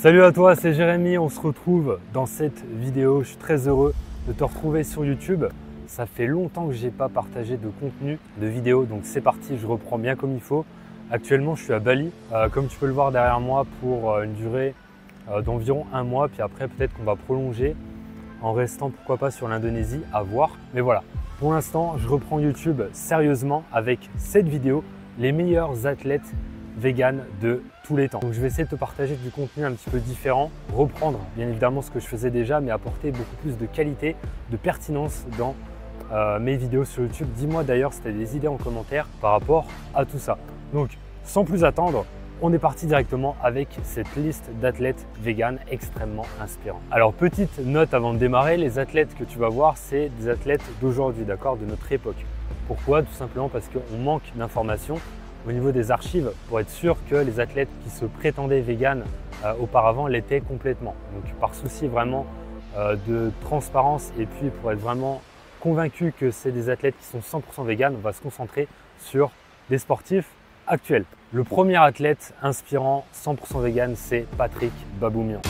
Salut à toi, c'est Jérémy, on se retrouve dans cette vidéo. Je suis très heureux de te retrouver sur YouTube. Ça fait longtemps que je n'ai pas partagé de contenu, de vidéo, donc c'est parti, je reprends bien comme il faut. Actuellement, je suis à Bali, comme tu peux le voir derrière moi, pour une durée d'environ un mois. Puis après, peut-être qu'on va prolonger en restant, pourquoi pas, sur l'Indonésie, à voir. Mais voilà, pour l'instant, je reprends YouTube sérieusement avec cette vidéo, les meilleurs athlètes vegan de tous les temps. Donc je vais essayer de te partager du contenu un petit peu différent, reprendre bien évidemment ce que je faisais déjà, mais apporter beaucoup plus de qualité, de pertinence dans mes vidéos sur YouTube. Dis-moi d'ailleurs si tu as des idées en commentaire par rapport à tout ça. Donc sans plus attendre, on est parti directement avec cette liste d'athlètes vegan extrêmement inspirants. Alors petite note avant de démarrer, les athlètes que tu vas voir, c'est des athlètes d'aujourd'hui, d'accord, de notre époque. Pourquoi? Tout simplement parce qu'on manque d'informations au niveau des archives pour être sûr que les athlètes qui se prétendaient véganes auparavant l'étaient complètement. Donc par souci vraiment de transparence et puis pour être vraiment convaincu que c'est des athlètes qui sont 100% véganes, on va se concentrer sur des sportifs actuels. Le premier athlète inspirant 100% vegan, c'est Patrick Baboumian.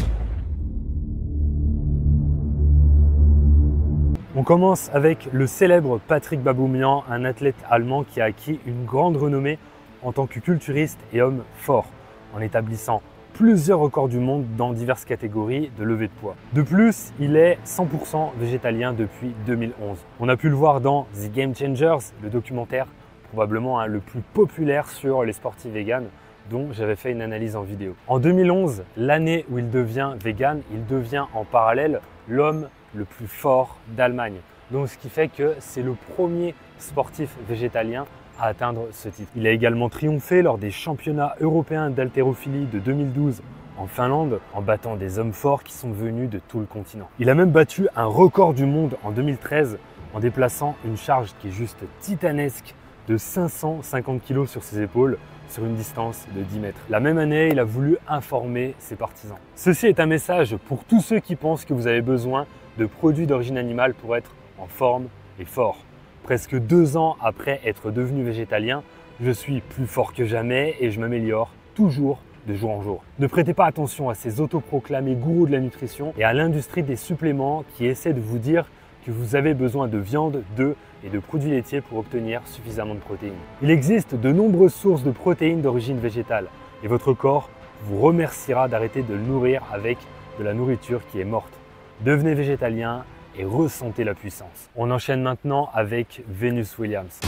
On commence avec le célèbre Patrick Baboumian, un athlète allemand qui a acquis une grande renommée en tant que culturiste et homme fort, en établissant plusieurs records du monde dans diverses catégories de levée de poids. De plus, il est 100% végétalien depuis 2011. On a pu le voir dans The Game Changers, le documentaire probablement le plus populaire sur les sportifs véganes, dont j'avais fait une analyse en vidéo. En 2011, l'année où il devient vegan, il devient en parallèle l'homme le plus fort d'Allemagne. Donc ce qui fait que c'est le premier sportif végétalien à atteindre ce titre. Il a également triomphé lors des championnats européens d'haltérophilie de 2012 en Finlande en battant des hommes forts qui sont venus de tout le continent. Il a même battu un record du monde en 2013 en déplaçant une charge qui est juste titanesque de 550 kg sur ses épaules sur une distance de 10 mètres. La même année, il a voulu informer ses partisans. Ceci est un message pour tous ceux qui pensent que vous avez besoin de produits d'origine animale pour être en forme et fort. Presque 2 ans après être devenu végétalien, je suis plus fort que jamais et je m'améliore toujours de jour en jour. Ne prêtez pas attention à ces autoproclamés gourous de la nutrition et à l'industrie des suppléments qui essaient de vous dire que vous avez besoin de viande, d'œufs et de produits laitiers pour obtenir suffisamment de protéines. Il existe de nombreuses sources de protéines d'origine végétale et votre corps vous remerciera d'arrêter de le nourrir avec de la nourriture qui est morte. Devenez végétalien et ressentez la puissance. On enchaîne maintenant avec Venus Williams.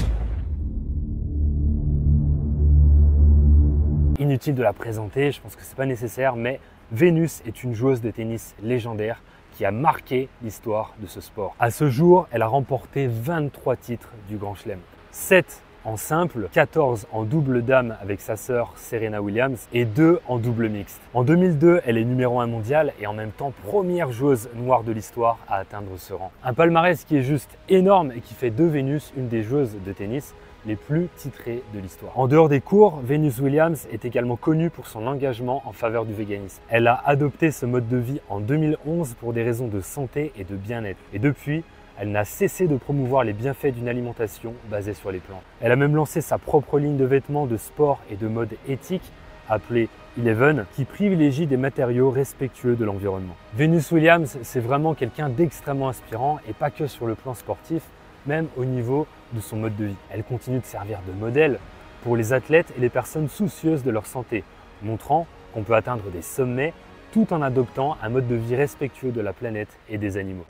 Inutile de la présenter, je pense que ce n'est pas nécessaire, mais Venus est une joueuse de tennis légendaire qui a marqué l'histoire de ce sport. À ce jour, elle a remporté 23 titres du Grand Chelem. 7 en simple, 14 en double dame avec sa sœur Serena Williams et 2 en double mixte. En 2002, elle est numéro 1 mondial et en même temps première joueuse noire de l'histoire à atteindre ce rang. Un palmarès qui est juste énorme et qui fait de Venus une des joueuses de tennis les plus titrées de l'histoire. En dehors des cours, Venus Williams est également connue pour son engagement en faveur du véganisme. Elle a adopté ce mode de vie en 2011 pour des raisons de santé et de bien-être. Et depuis, elle n'a cessé de promouvoir les bienfaits d'une alimentation basée sur les plantes. Elle a même lancé sa propre ligne de vêtements de sport et de mode éthique appelée Eleven, qui privilégie des matériaux respectueux de l'environnement. Venus Williams, c'est vraiment quelqu'un d'extrêmement inspirant et pas que sur le plan sportif, même au niveau de son mode de vie. Elle continue de servir de modèle pour les athlètes et les personnes soucieuses de leur santé, montrant qu'on peut atteindre des sommets tout en adoptant un mode de vie respectueux de la planète et des animaux.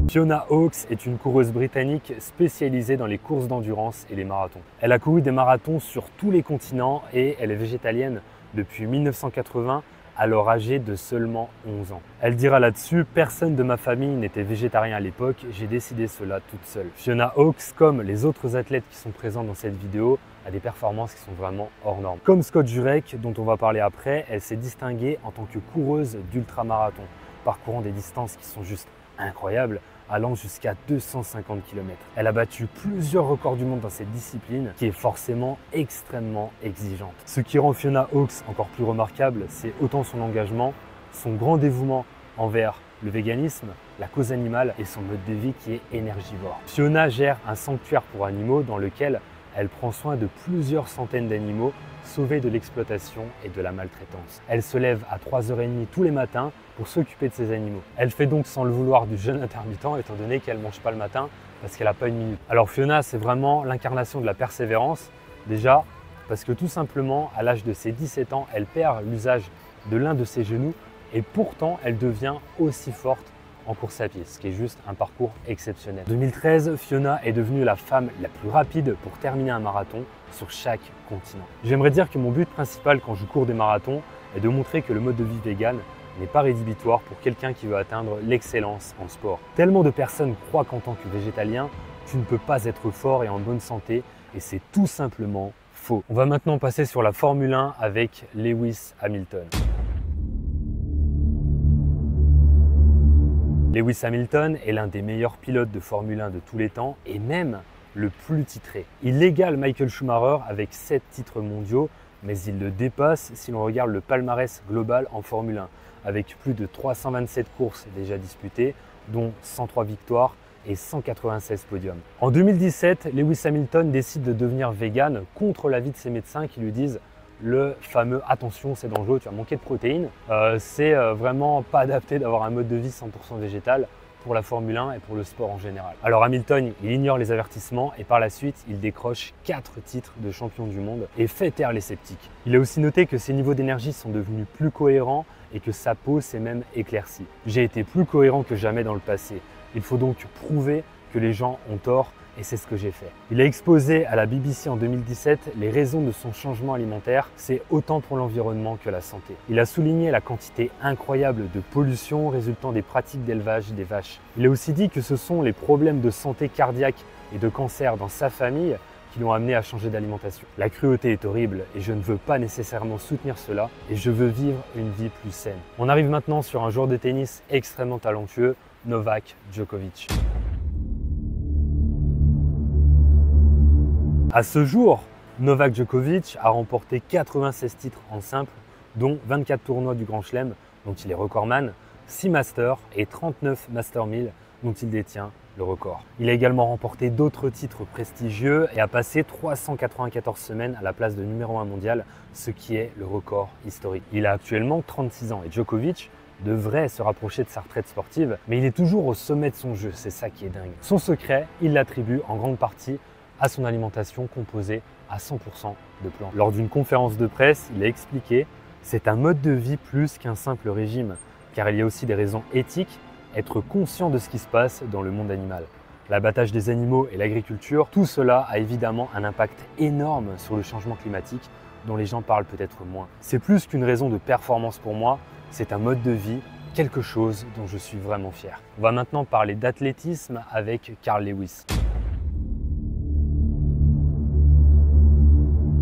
Fiona Hawkes est une coureuse britannique spécialisée dans les courses d'endurance et les marathons. Elle a couru des marathons sur tous les continents et elle est végétalienne depuis 1980, alors âgée de seulement 11 ans. Elle dira là-dessus « Personne de ma famille n'était végétarien à l'époque, j'ai décidé cela toute seule ». Fiona Hawkes, comme les autres athlètes qui sont présents dans cette vidéo, a des performances qui sont vraiment hors normes. Comme Scott Jurek, dont on va parler après, elle s'est distinguée en tant que coureuse d'ultramarathon, parcourant des distances qui sont juste incroyables, allant jusqu'à 250 km. Elle a battu plusieurs records du monde dans cette discipline qui est forcément extrêmement exigeante. Ce qui rend Fiona Hawkes encore plus remarquable, c'est autant son engagement, son grand dévouement envers le véganisme, la cause animale et son mode de vie qui est énergivore. Fiona gère un sanctuaire pour animaux dans lequel elle prend soin de plusieurs centaines d'animaux sauvés de l'exploitation et de la maltraitance. Elle se lève à 3h30 tous les matins pour s'occuper de ces animaux. Elle fait donc sans le vouloir du jeûne intermittent étant donné qu'elle ne mange pas le matin parce qu'elle n'a pas une minute. Alors Fiona, c'est vraiment l'incarnation de la persévérance. Déjà, parce que tout simplement, à l'âge de ses 17 ans, elle perd l'usage de l'un de ses genoux et pourtant, elle devient aussi forte en course à pied, ce qui est juste un parcours exceptionnel. En 2013, Fiona est devenue la femme la plus rapide pour terminer un marathon sur chaque continent. J'aimerais dire que mon but principal quand je cours des marathons est de montrer que le mode de vie vegan n'est pas rédhibitoire pour quelqu'un qui veut atteindre l'excellence en sport. Tellement de personnes croient qu'en tant que végétalien, tu ne peux pas être fort et en bonne santé, et c'est tout simplement faux. On va maintenant passer sur la Formule 1 avec Lewis Hamilton. Lewis Hamilton est l'un des meilleurs pilotes de Formule 1 de tous les temps et même le plus titré. Il égale Michael Schumacher avec 7 titres mondiaux, mais il le dépasse si l'on regarde le palmarès global en Formule 1, avec plus de 327 courses déjà disputées, dont 103 victoires et 196 podiums. En 2017, Lewis Hamilton décide de devenir vegan contre l'avis de ses médecins qui lui disent le fameux « attention, c'est dangereux, tu vas manquer de protéines ». C'est vraiment pas adapté d'avoir un mode de vie 100% végétal pour la Formule 1 et pour le sport en général. Alors Hamilton, il ignore les avertissements et par la suite, il décroche 4 titres de champion du monde et fait taire les sceptiques. Il a aussi noté que ses niveaux d'énergie sont devenus plus cohérents et que sa peau s'est même éclaircie. J'ai été plus cohérent que jamais dans le passé. Il faut donc prouver que les gens ont tort et c'est ce que j'ai fait. Il a exposé à la BBC en 2017 les raisons de son changement alimentaire, c'est autant pour l'environnement que la santé. Il a souligné la quantité incroyable de pollution résultant des pratiques d'élevage des vaches. Il a aussi dit que ce sont les problèmes de santé cardiaque et de cancer dans sa famille qui l'ont amené à changer d'alimentation. La cruauté est horrible et je ne veux pas nécessairement soutenir cela et je veux vivre une vie plus saine. On arrive maintenant sur un joueur de tennis extrêmement talentueux, Novak Djokovic. À ce jour, Novak Djokovic a remporté 96 titres en simple, dont 24 tournois du Grand Chelem, dont il est recordman, 6 Masters et 39 Master 1000, dont il détient le record. Il a également remporté d'autres titres prestigieux et a passé 394 semaines à la place de numéro 1 mondial, ce qui est le record historique. Il a actuellement 36 ans et Djokovic devrait se rapprocher de sa retraite sportive, mais il est toujours au sommet de son jeu, c'est ça qui est dingue. Son secret, il l'attribue en grande partie à son alimentation composée à 100% de plantes. Lors d'une conférence de presse, il a expliqué « C'est un mode de vie plus qu'un simple régime, car il y a aussi des raisons éthiques, être conscient de ce qui se passe dans le monde animal. L'abattage des animaux et l'agriculture, tout cela a évidemment un impact énorme sur le changement climatique dont les gens parlent peut-être moins. C'est plus qu'une raison de performance pour moi, c'est un mode de vie, quelque chose dont je suis vraiment fier. » On va maintenant parler d'athlétisme avec Carl Lewis.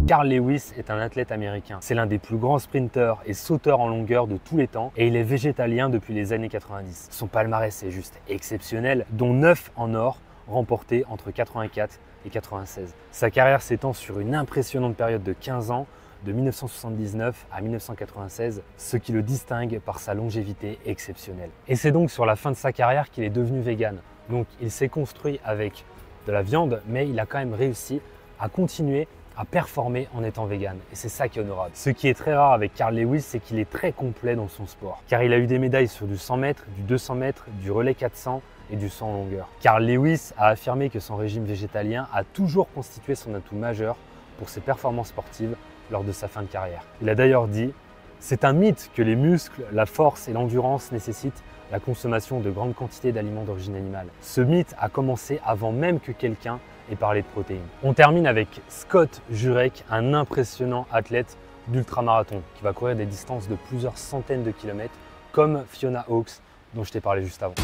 Carl Lewis est un athlète américain. C'est l'un des plus grands sprinteurs et sauteurs en longueur de tous les temps et il est végétalien depuis les années 90. Son palmarès est juste exceptionnel, dont 9 en or remportés entre 84 et 96. Sa carrière s'étend sur une impressionnante période de 15 ans, de 1979 à 1996, ce qui le distingue par sa longévité exceptionnelle. Et c'est donc sur la fin de sa carrière qu'il est devenu vegan. Donc il s'est construit avec de la viande, mais il a quand même réussi à continuer à performer en étant vegan. Et c'est ça qui est honorable. Ce qui est très rare avec Carl Lewis, c'est qu'il est très complet dans son sport. Car il a eu des médailles sur du 100 mètres, du 200 mètres, du relais 400 et du 100 en longueur. Carl Lewis a affirmé que son régime végétalien a toujours constitué son atout majeur pour ses performances sportives lors de sa fin de carrière. Il a d'ailleurs dit « C'est un mythe que les muscles, la force et l'endurance nécessitent la consommation de grandes quantités d'aliments d'origine animale. Ce mythe a commencé avant même que quelqu'un ait parlé de protéines. » On termine avec Scott Jurek, un impressionnant athlète d'ultramarathon qui va courir des distances de plusieurs centaines de kilomètres comme Fiona Hawkes dont je t'ai parlé juste avant.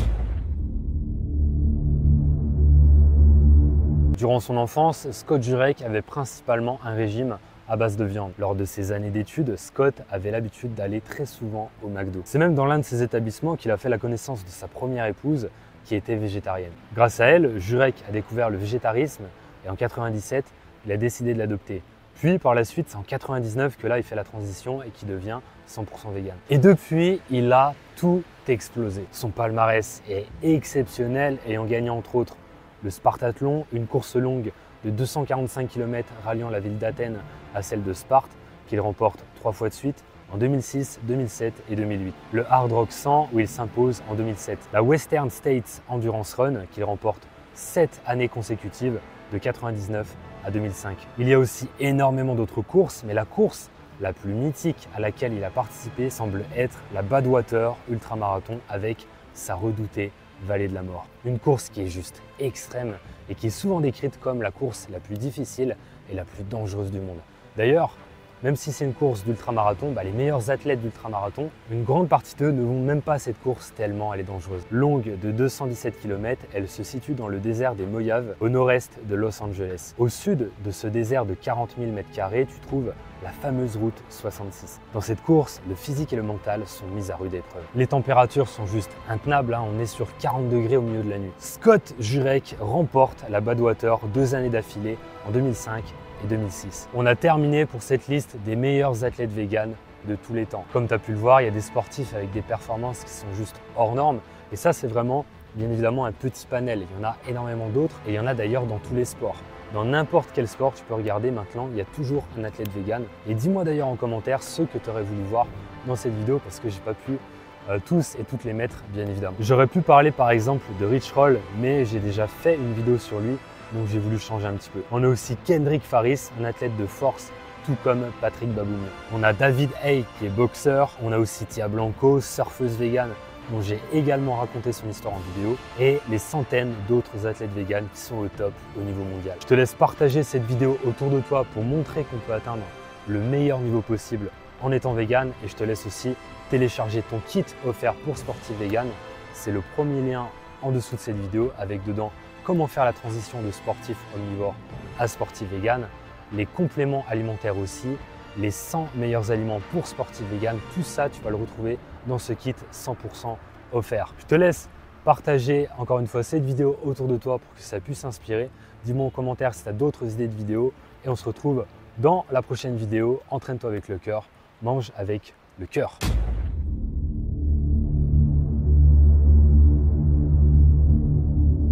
Durant son enfance, Scott Jurek avait principalement un régime à base de viande. Lors de ses années d'études, Scott avait l'habitude d'aller très souvent au McDo. C'est même dans l'un de ses établissements qu'il a fait la connaissance de sa première épouse qui était végétarienne. Grâce à elle, Jurek a découvert le végétarisme et en 97, il a décidé de l'adopter. Puis par la suite, c'est en 99 que là, il fait la transition et qu'il devient 100% vegan. Et depuis, il a tout explosé. Son palmarès est exceptionnel, ayant gagné entre autres le Spartathlon, une course longue de 245 km ralliant la ville d'Athènes à celle de Sparte, qu'il remporte 3 fois de suite, en 2006, 2007 et 2008. Le Hard Rock 100 où il s'impose en 2007. La Western States Endurance Run qu'il remporte 7 années consécutives de 1999 à 2005. Il y a aussi énormément d'autres courses, mais la course la plus mythique à laquelle il a participé semble être la Badwater Ultramarathon avec sa redoutée Vallée de la Mort. Une course qui est juste extrême et qui est souvent décrite comme la course la plus difficile et la plus dangereuse du monde. D'ailleurs, même si c'est une course d'ultramarathon, les meilleurs athlètes d'ultramarathon, une grande partie d'eux ne vont même pas à cette course tellement elle est dangereuse. Longue de 217 km, elle se situe dans le désert des Mojaves, au nord-est de Los Angeles. Au sud de ce désert de 40 000 m², tu trouves la fameuse route 66. Dans cette course, le physique et le mental sont mis à rude épreuve. Les températures sont juste intenables, on est sur 40 degrés au milieu de la nuit. Scott Jurek remporte la Badwater 2 années d'affilée en 2005 et 2006. On a terminé pour cette liste des meilleurs athlètes véganes de tous les temps. Comme tu as pu le voir, il y a des sportifs avec des performances qui sont juste hors normes. Et ça, c'est vraiment, bien évidemment, un petit panel. Il y en a énormément d'autres et il y en a d'ailleurs dans tous les sports. Dans n'importe quel sport, tu peux regarder maintenant, il y a toujours un athlète vegan. Et dis-moi d'ailleurs en commentaire ceux que tu aurais voulu voir dans cette vidéo parce que j'ai pas pu tous et toutes les mettre, bien évidemment. J'aurais pu parler par exemple de Rich Roll, mais j'ai déjà fait une vidéo sur lui. Donc j'ai voulu changer un petit peu. On a aussi Kendrick Faris, un athlète de force, tout comme Patrick Baboumian. On a David Haye qui est boxeur. On a aussi Tia Blanco, surfeuse végane, dont j'ai également raconté son histoire en vidéo. Et les centaines d'autres athlètes véganes qui sont au top au niveau mondial. Je te laisse partager cette vidéo autour de toi pour montrer qu'on peut atteindre le meilleur niveau possible en étant vegan. Et je te laisse aussi télécharger ton kit offert pour sportifs vegan. C'est le premier lien en dessous de cette vidéo avec dedans comment faire la transition de sportif omnivore à sportif vegan, les compléments alimentaires aussi, les 100 meilleurs aliments pour sportif vegan, tout ça tu vas le retrouver dans ce kit 100% offert. Je te laisse partager encore une fois cette vidéo autour de toi pour que ça puisse s'inspirer. Dis-moi en commentaire si tu as d'autres idées de vidéos et on se retrouve dans la prochaine vidéo. Entraîne-toi avec le cœur, mange avec le cœur.